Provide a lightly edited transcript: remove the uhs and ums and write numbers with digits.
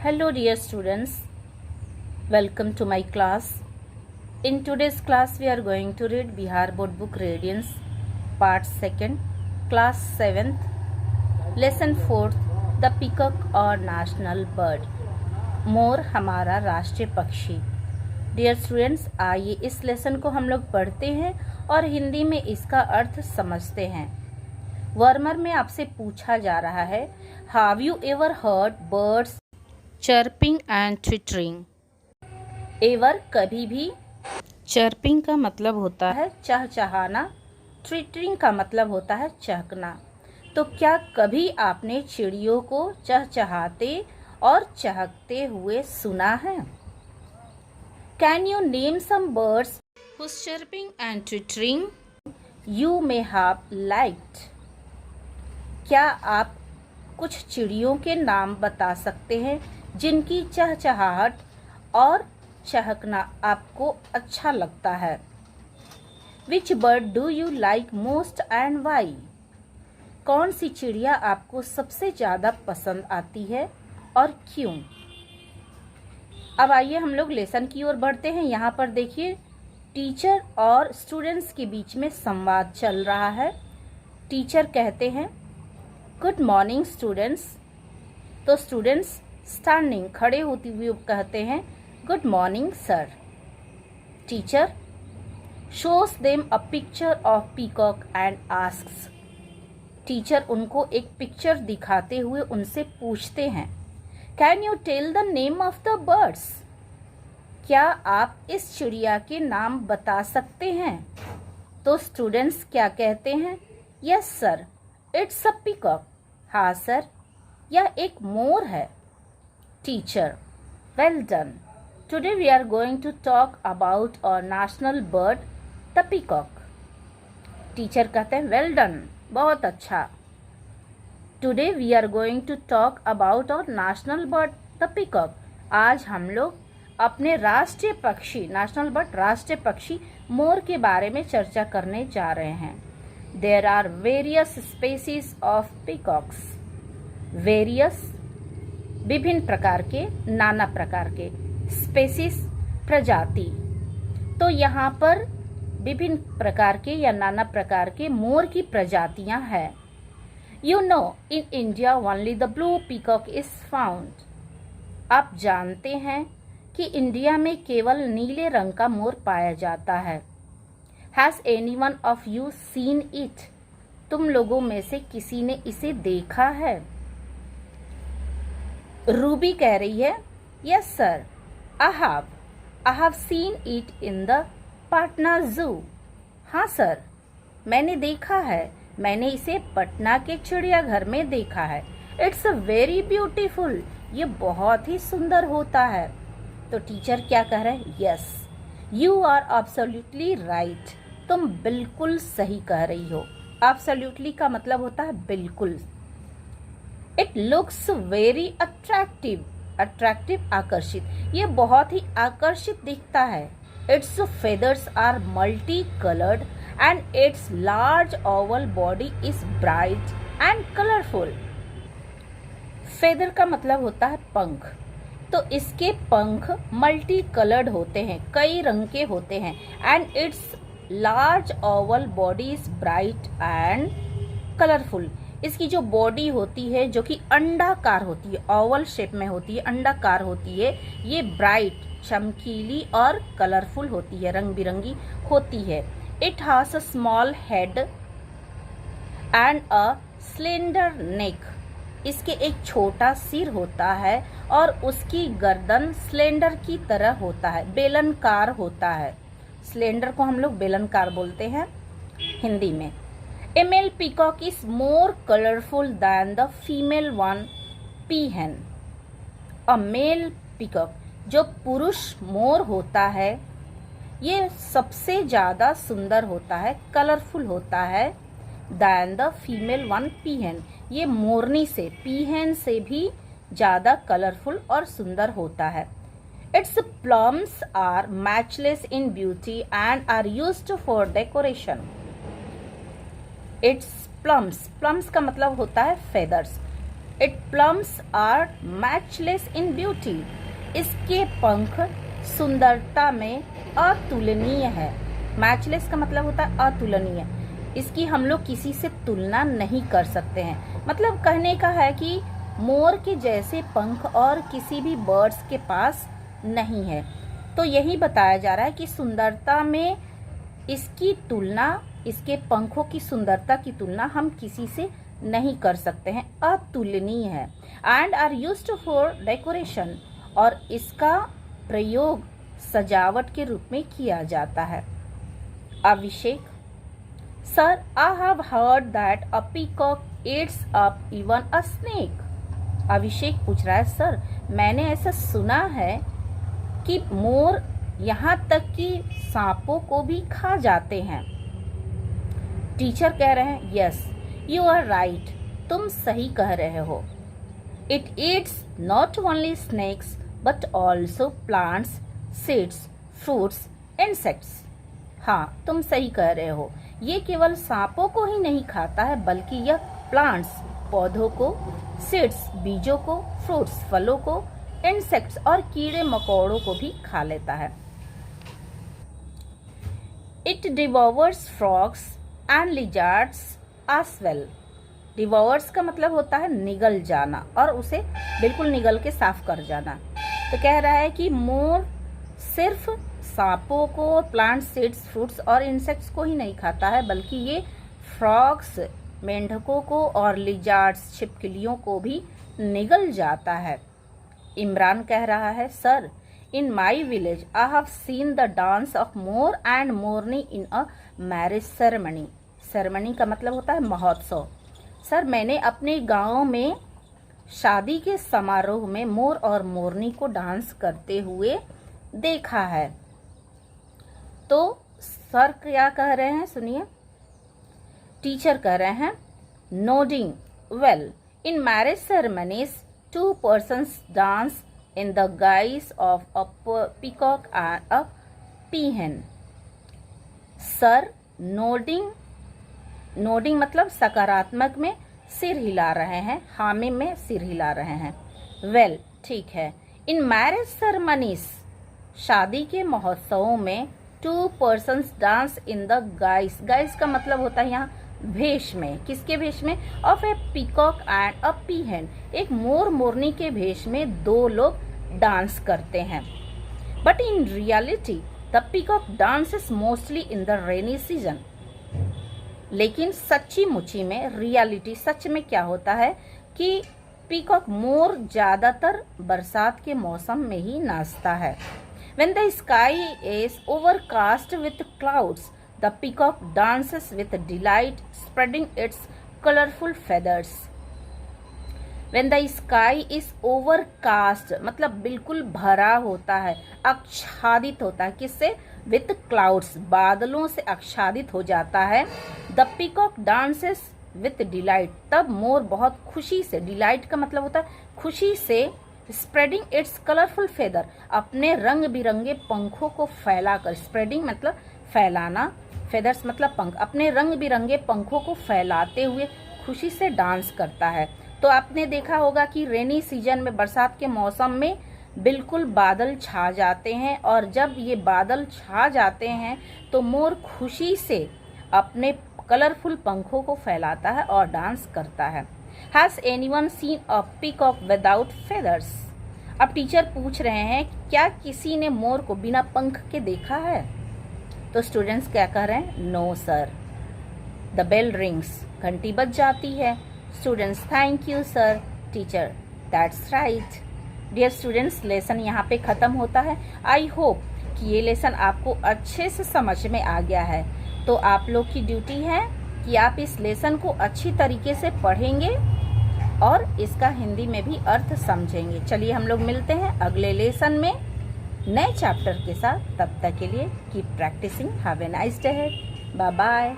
Hello dear students, welcome to my class. In today's class we are going to read Bihar Board Book Radiance Part 2nd, Class 7th, Lesson 4th, The Peacock और National Bird. मोर हमारा राष्ट्रीय पक्षी. Dear students, आइए इस lesson को हम लोग पढ़ते हैं और हिंदी में इसका अर्थ समझते हैं. वर्मर में आपसे पूछा जा रहा है, have you ever heard birds chirping and twittering. Ever कभी भी, चर्पिंग का मतलब होता है चहचहाना, ट्विटरिंग का मतलब होता है चहकना. तो क्या कभी आपने चिड़ियों को चहचहाते और चहकते हुए सुना है? Can you name some birds whose chirping and twittering you may have liked? क्या आप कुछ चिड़ियों के नाम बता सकते हैं जिनकी चहचहाहट और चहकना आपको अच्छा लगता है? Which bird do you like most and why? कौन सी चिड़िया आपको सबसे ज़्यादा पसंद आती है और क्यों? अब आइए हम लोग लेसन की ओर बढ़ते हैं. यहाँ पर देखिए, टीचर और स्टूडेंट्स के बीच में संवाद चल रहा है. टीचर कहते हैं, गुड मॉर्निंग स्टूडेंट्स. तो स्टूडेंट्स स्टैंडिंग, खड़े होते हुए कहते हैं, good morning sir. Teacher shows them a picture of peacock and asks. Teacher उनको एक पिक्चर दिखाते हुए उनसे पूछते हैं, can you tell the name of the birds? क्या आप इस चिड़िया के नाम बता सकते हैं? तो स्टूडेंट्स क्या कहते हैं? Yes sir, it's a peacock. हाँ सर, यह एक मोर है. Teacher well done. Today we are going to talk about our national bird the peacock. Teacher कहते हैं, वेल डन, बहुत अच्छा. Today we are going to talk about our national bird the peacock. आज हम लोग अपने राष्ट्रीय पक्षी, नेशनल बर्ड राष्ट्रीय पक्षी मोर के बारे में चर्चा करने जा रहे हैं. There are various species of peacocks. Various विभिन्न प्रकार के, नाना प्रकार के. स्पेसीज प्रजाति. तो यहाँ पर विभिन्न प्रकार के या नाना प्रकार के मोर की प्रजातियां हैं. You know, in India only the blue peacock is found. आप जानते हैं कि इंडिया में केवल नीले रंग का मोर पाया जाता है. Has anyone of you seen it? तुम लोगों में से किसी ने इसे देखा है? रूबी कह रही है, yes sir, I have seen it in the Patna zoo. हाँ सर, मैंने देखा है, मैंने इसे पटना के चिड़ियाघर में देखा है. It's very beautiful. ये बहुत ही सुंदर होता है. तो टीचर क्या कह रहे हैं? Yes, you are absolutely right. तुम बिल्कुल सही कह रही हो. एब्सोल्युटली का मतलब होता है बिल्कुल. It looks very attractive. Attractive आकर्षित. ये बहुत ही आकर्षित दिखता है. Its feathers are multi coloured and its large oval body is bright and colorful. feather का मतलब होता है पंख. तो इसके पंख मल्टी कलर्ड होते हैं, कई रंग के होते हैं. and its large oval body is bright and colorful. इसकी जो बॉडी होती है, जो कि अंडाकार होती है, ओवल शेप में होती है, अंडाकार होती है, ये ब्राइट, चमकीली और कलरफुल होती है, रंग बिरंगी होती है. It has a small head and a slender neck. इसके एक छोटा सिर होता है और उसकी गर्दन स्लेंडर की तरह होता है, बेलनकार होता है. स्लेंडर को हम लोग बेलनकार बोलते हैं हिंदी में. A male peacock is more colorful than the female one peahen. A male peacock, जो पुरुष मोर होता है, ये सबसे ज़्यादा सुंदर होता है, कलरफुल होता है, than the female one peahen. ये मोरनी से, पीहन से भी ज़्यादा कलरफुल और सुंदर होता है. Its plumes are matchless in beauty and are used for decoration. Its plumes, plumes का मतलब होता है feathers. It plumes are matchless in beauty, इसके पंख सुंदरता में अतुलनीय है। मैचलेस का मतलब होता है अतुलनीय, इसकी हम लोग किसी से तुलना नहीं कर सकते हैं। मतलब कहने का है कि मोर के जैसे पंख और किसी भी बर्ड्स के पास नहीं है। तो यही बताया जा रहा है कि सुंदरता में इसकी तुलना, इसके पंखों की सुंदरता की तुलना हम किसी से नहीं कर सकते हैं, अतुलनीय है। And are used for decoration, और इसका प्रयोग सजावट के रूप में किया जाता है। Abhishek, sir I have heard that a peacock eats up even a snake. Abhishek पूछ रहा है, सर मैंने ऐसा सुना है कि मोर यहाँ तक कि सांपों को भी खा जाते हैं। टीचर कह रहे हैं, यस यू आर राइट, तुम सही कह रहे हो। It eats not only snakes but also plants, seeds, fruits, insects. हाँ, तुम सही कह रहे हो, ये केवल सांपों को ही नहीं खाता है बल्कि यह प्लांट्स, पौधों को, सीड्स, बीजों को, फ्रूट्स, फलों को, इंसेक्ट्स और कीड़े मकोड़ों को भी खा लेता है। It devours frogs and lizards as well. Devours का मतलब होता है निगल जाना, और उसे बिल्कुल निगल के साफ कर जाना। तो कह रहा है कि मोर सिर्फ सांपों को, प्लांट, सीड्स, फ्रूट्स और इंसेक्ट्स को ही नहीं खाता है बल्कि ये फ्रॉग्स, मेंढकों को और लिजार्ड्स, छिपकलियों को भी निगल जाता है। इमरान कह रहा है, sir in my village I have seen the dance of more and Morni in a marriage ceremony. Ceremony का मतलब होता है महोत्सव। सर मैंने अपने गांव में शादी के समारोह में मोर और मोरनी को डांस करते हुए देखा है। तो सर क्या कह रहे हैं, सुनिए। टीचर कह रहे हैं, nodding well in marriage ceremonies 2 persons dance in the guys of a peacock and a पीहन। Sir nodding, nodding मतलब सकारात्मक में सिर हिला रहे हैं, हामी में सिर हिला रहे हैं। वेल ठीक है। इन मैरिज सेरेमनीज, शादी के महोत्सवों में 2 persons dance in the guys. Guys का मतलब होता है यहाँ भेष में। किसके भेष में? ऑफ ए पीकॉक एंड अ पीहन। एक मोर मोरनी के भेष में 2 लोग डांस करते हैं। But in reality the peacock dances mostly in the rainy season. लेकिन सच्ची मुची में, रियलिटी सच में क्या होता है कि पीकॉक, मोर ज्यादातर बरसात के मौसम में ही नाचता है। When the sky is overcast with clouds, the peacock dances with delight, spreading its colorful feathers. When the sky is overcast मतलब बिल्कुल भरा होता है, आच्छादित होता है। किससे? With clouds, बादलों से आच्छादित हो जाता है। The peacock dances with delight, तब मोर बहुत खुशी से, डिलाइट का मतलब होता है खुशी से, स्प्रेडिंग इट्स कलरफुल फेदर, अपने रंग बिरंगे पंखों को फैलाकर, स्प्रेडिंग मतलब फैलाना, फेदर्स मतलब पंख, अपने रंग बिरंगे पंखों को फैलाते हुए खुशी से डांस करता है। तो आपने देखा होगा कि रेनी सीजन में, बरसात के मौसम में बिल्कुल बादल छा जाते हैं, और जब ये बादल छा जाते हैं तो मोर खुशी से अपने कलरफुल पंखों को फैलाता है और डांस करता है। Has anyone seen a peacock without feathers? अब टीचर पूछ रहे हैं, क्या किसी ने मोर को बिना पंख के देखा है? तो स्टूडेंट्स क्या कह रहे हैं? No sir. The bell rings, घंटी बज जाती है। Students thank you sir. Teacher that's right. Dear students, lesson यहाँ पे ख़त्म होता है। आई होप कि ये लेसन आपको अच्छे से समझ में आ गया है। तो आप लोग की ड्यूटी है कि आप इस लेसन को अच्छी तरीके से पढ़ेंगे और इसका हिंदी में भी अर्थ समझेंगे। चलिए हम लोग मिलते हैं अगले लेसन में नए चैप्टर के साथ। तब तक के लिए keep practising. Have a nice day. Bye bye.